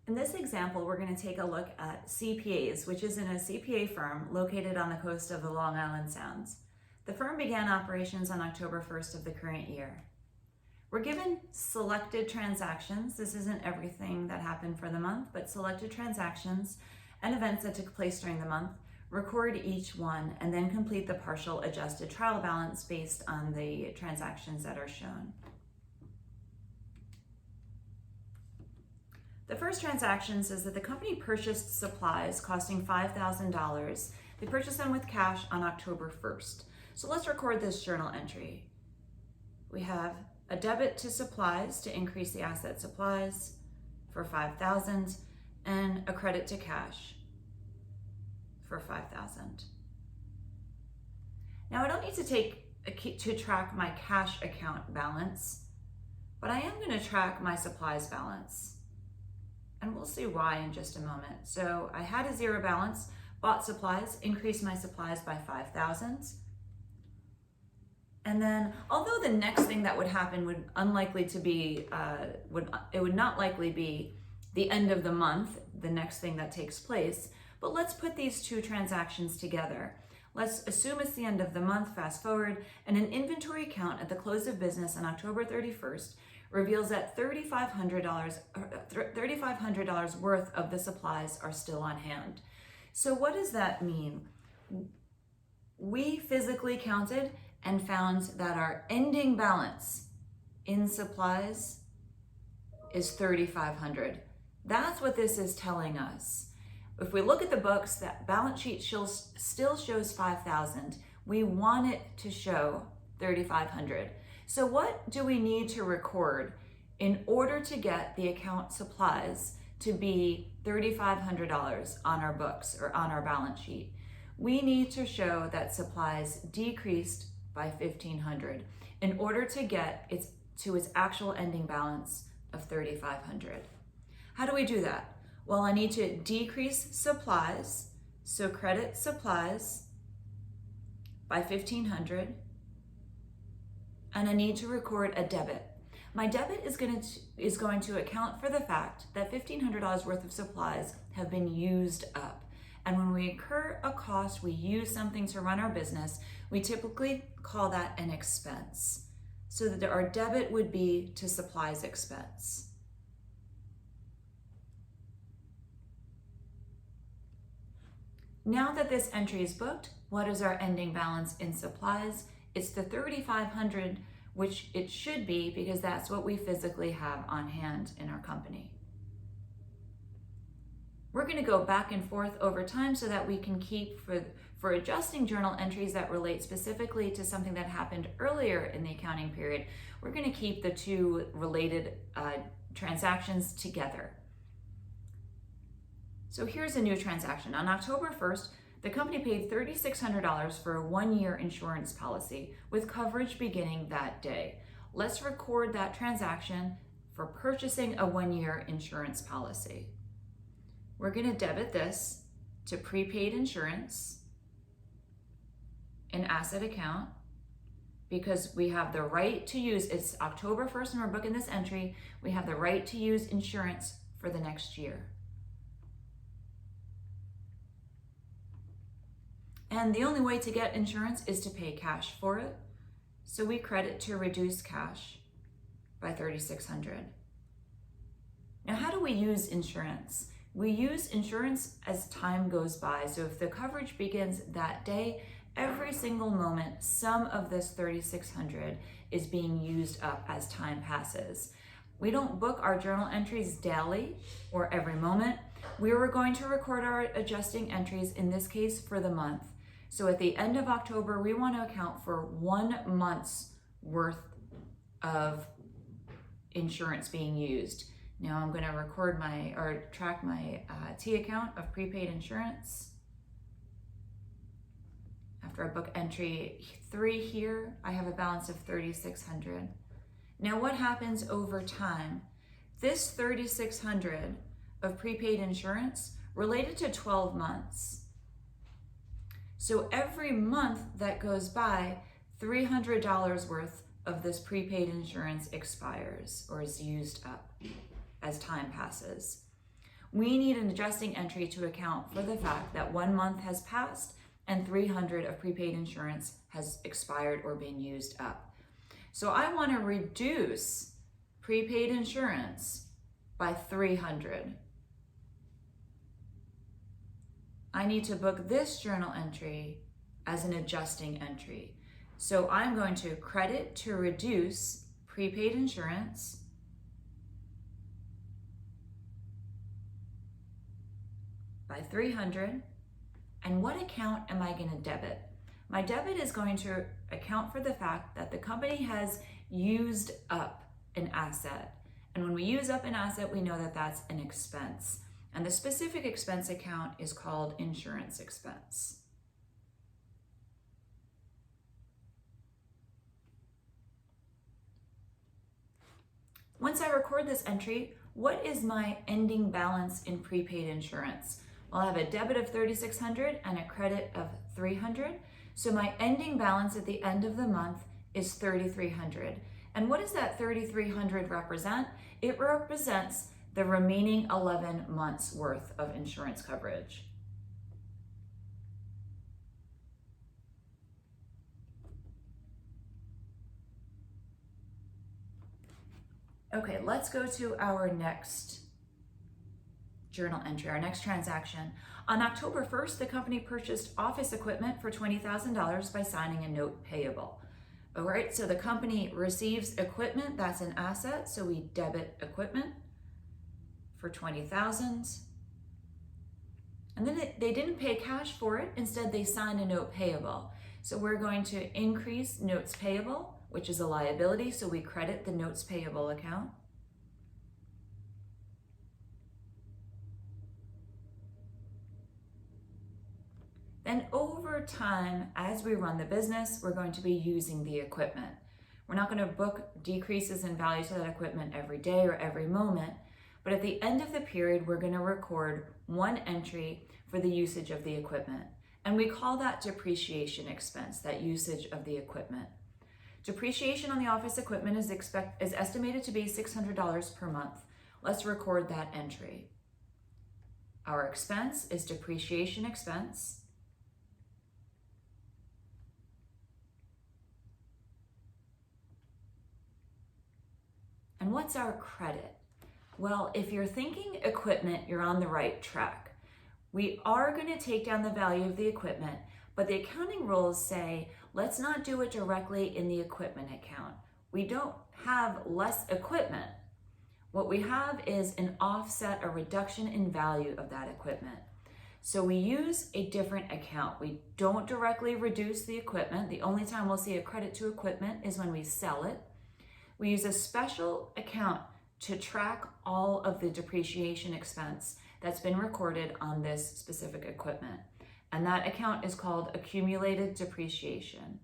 In this example, we're going to take a look at CPAs, which is in a CPA firm located on the coast of the Long Island Sounds. The firm began operations on October 1st of the current year. We're given selected transactions. This isn't everything that happened for the month, but selected transactions and events that took place during the month. Record each one and then complete the partial adjusted trial balance based on the transactions that are shown. The first transaction says that the company purchased supplies costing $5,000. They purchased them with cash on October 1st. So let's record this journal entry. We have a debit to supplies to increase the asset supplies for $5,000 and a credit to cash for $5,000. Now I don't need to track my cash account balance, but I am going to track my supplies balance. And we'll see why in just a moment. So I had a zero balance, bought supplies, increased my supplies by $5,000. And then, although the next thing that would happen would not likely be the end of the month, the next thing that takes place, but let's put these two transactions together. Let's assume it's the end of the month, fast forward, and an inventory count at the close of business on October 31st reveals that $3,500 worth of the supplies are still on hand. So what does that mean? We physically counted and found that our ending balance in supplies is $3,500. That's what this is telling us. If we look at the books, that balance sheet still shows $5,000. We want it to show $3,500. So what do we need to record in order to get the account supplies to be $3,500 on our books or on our balance sheet? We need to show that supplies decreased by $1,500 in order to get its actual ending balance of $3,500. How do we do that? Well, I need to decrease supplies, so credit supplies by $1,500. And I need to record a debit. My debit is going to account for the fact that $1,500 worth of supplies have been used up. And when we incur a cost, we use something to run our business, we typically call that an expense. So that our debit would be to supplies expense. Now that this entry is booked, what is our ending balance in supplies? It's the $3,500, which it should be because that's what we physically have on hand in our company. We're going to go back and forth over time so that we can keep, for adjusting journal entries that relate specifically to something that happened earlier in the accounting period, we're going to keep the two related transactions together. So here's a new transaction. On October 1st, the company paid $3,600 for a one-year insurance policy with coverage beginning that day. Let's record that transaction for purchasing a one-year insurance policy. We're going to debit this to prepaid insurance, an asset account, because we have the right to use, it's October 1st and we're booking this entry, we have the right to use insurance for the next year. And the only way to get insurance is to pay cash for it. So we credit to reduce cash by $3,600. Now, how do we use insurance? We use insurance as time goes by. So if the coverage begins that day, every single moment, some of this $3,600 is being used up as time passes. We don't book our journal entries daily or every moment. We were going to record our adjusting entries, in this case, for the month. So at the end of October, we want to account for 1 month's worth of insurance being used. Now I'm going to track my T account of prepaid insurance. After I book entry 3 here, I have a balance of $3,600. Now what happens over time? This $3,600 of prepaid insurance related to 12 months. So every month that goes by, $300 worth of this prepaid insurance expires or is used up as time passes. we need an adjusting entry to account for the fact that 1 month has passed and 300 of prepaid insurance has expired or been used up. So I want to reduce prepaid insurance by 300. I need to book this journal entry as an adjusting entry. So I'm going to credit to reduce prepaid insurance by 300. And what account am I going to debit? My debit is going to account for the fact that the company has used up an asset. And when we use up an asset, we know that that's an expense. And the specific expense account is called insurance expense. Once I record this entry, what is my ending balance in prepaid insurance? Well, I have a debit of $3,600 and a credit of $300. So my ending balance at the end of the month is $3,300. And what does that $3,300 represent? It represents the remaining 11 months worth of insurance coverage. Okay, let's go to our next journal entry, our next transaction. On October 1st, the company purchased office equipment for $20,000 by signing a note payable. All right, so the company receives equipment, that's an asset, so we debit equipment for $20,000. And then they didn't pay cash for it, instead they signed a note payable. So we're going to increase notes payable, which is a liability, so we credit the notes payable account. Then over time, as we run the business, we're going to be using the equipment. We're not going to book decreases in value to that equipment every day or every moment, but at the end of the period, we're going to record one entry for the usage of the equipment. And we call that depreciation expense, that usage of the equipment. Depreciation on the office equipment is estimated to be $600 per month. Let's record that entry. Our expense is depreciation expense. And what's our credit? Well, if you're thinking equipment, you're on the right track. We are going to take down the value of the equipment, but the accounting rules say, let's not do it directly in the equipment account. We don't have less equipment. What we have is an offset, a reduction in value of that equipment. So we use a different account. We don't directly reduce the equipment. The only time we'll see a credit to equipment is when we sell it. We use a special account to track all of the depreciation expense that's been recorded on this specific equipment. And that account is called accumulated depreciation.